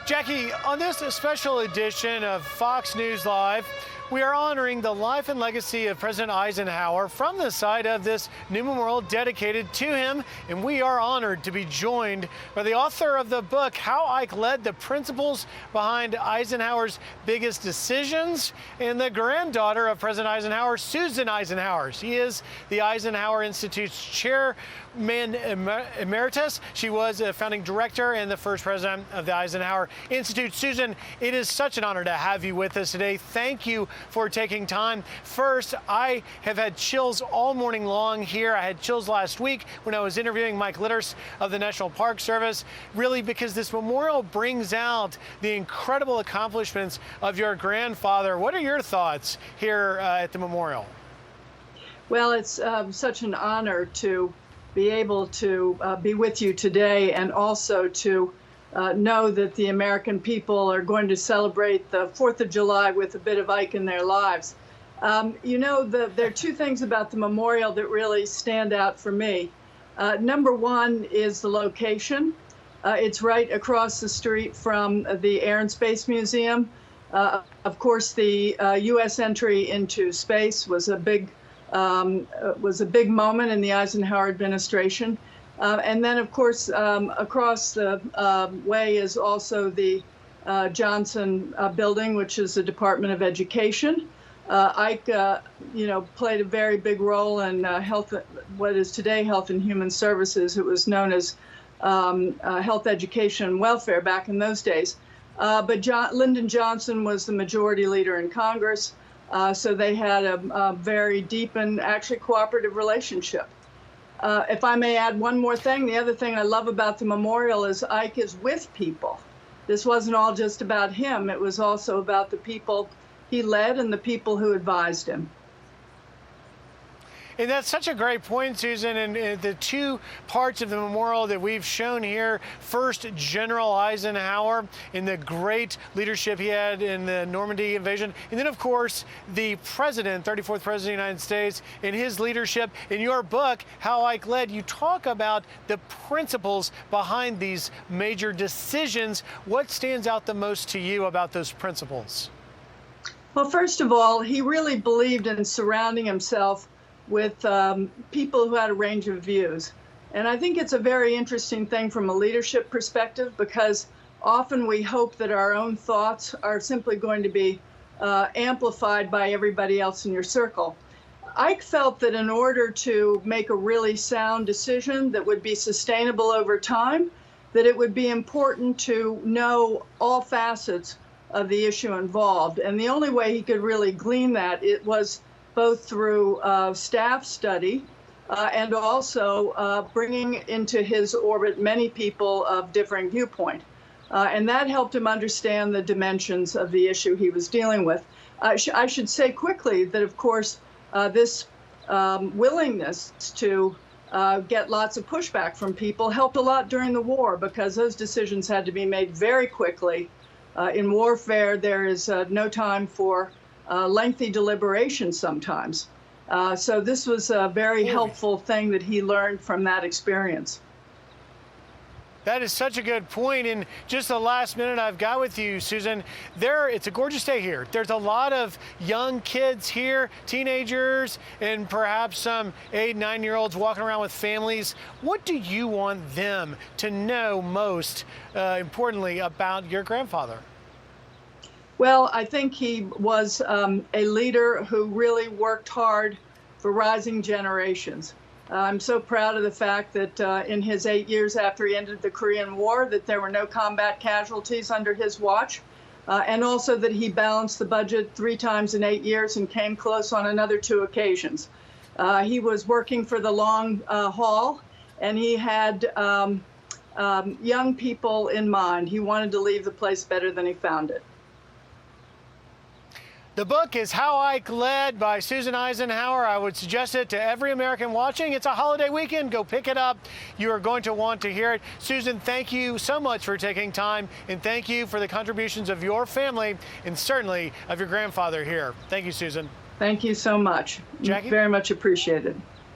Jackie, on this special edition of Fox News Live, we are honoring the life and legacy of President Eisenhower from the site of this new memorial dedicated to him. And we are honored to be joined by the author of the book, How Ike Led, the Principles Behind Eisenhower's Biggest Decisions, and the granddaughter of President Eisenhower, Susan Eisenhower. She is the Eisenhower Institute's chairman emeritus. She was a founding director and the first president of the Eisenhower Institute. Susan, it is such an honor to have you with us today. Thank you for taking time. First, I have had chills all morning long here. I had chills last week when I was interviewing Mike Litters of the National Park Service, really because this memorial brings out the incredible accomplishments of your grandfather. What are your thoughts here at the memorial? Well, it's such an honor to be able to be with you today, and also to know that the American people are going to celebrate the 4th of July with a bit of Ike in their lives. You know, there are two things about the memorial that really stand out for me. Number one is the location. It's right across the street from the Air and Space Museum. Of course, the U.S. entry into space was a big moment in the Eisenhower administration. And then, of course, across the way is also the Johnson building, which is the Department of Education. Ike, played a very big role in what is today Health and Human Services. It was known as Health, Education, and Welfare back in those days. But Lyndon Johnson was the majority leader in Congress, so they had a very deep and actually cooperative relationship. If I may add one more thing, the other thing I love about the memorial is Ike is with people. This wasn't all just about him. It was also about the people he led and the people who advised him. And that's such a great point, Susan. And the two parts of the memorial that we've shown here, first, General Eisenhower and the great leadership he had in the Normandy invasion. And then, of course, the president, 34th president of the United States, and his leadership. In your book, How Ike Led, you talk about the principles behind these major decisions. What stands out the most to you about those principles? Well, first of all, he really believed in surrounding himself with people who had a range of views. And I think it's a very interesting thing from a leadership perspective, because often we hope that our own thoughts are simply going to be amplified by everybody else in your circle. Ike felt that in order to make a really sound decision that would be sustainable over time, that it would be important to know all facets of the issue involved. And the only way he could really glean that, it was both through staff study and also bringing into his orbit many people of differing viewpoint. And that helped him understand the dimensions of the issue he was dealing with. I should say quickly that, of course, this willingness to get lots of pushback from people helped a lot during the war, because those decisions had to be made very quickly. In warfare, there is no time for lengthy deliberation sometimes. So this was a very helpful thing that he learned from that experience. That is such a good point. And just the last minute I've got with you, Susan, it's a gorgeous day here. There's a lot of young kids here, teenagers, and perhaps some 8-, 9-year-olds walking around with families. What do you want them to know most importantly about your grandfather? Well, I think he was a leader who really worked hard for rising generations. I'm so proud of the fact that in his 8 years after he ended the Korean War, that there were no combat casualties under his watch, and also that he balanced the budget 3 times in 8 years and came close on another 2 occasions. He was working for the long haul, and he had young people in mind. He wanted to leave the place better than he found it. The book is How Ike Led by Susan Eisenhower. I would suggest it to every American watching. It's a holiday weekend. Go pick it up. You are going to want to hear it. Susan, thank you so much for taking time, and thank you for the contributions of your family and certainly of your grandfather here. Thank you, Susan. Thank you so much. Jackie? Very much appreciated.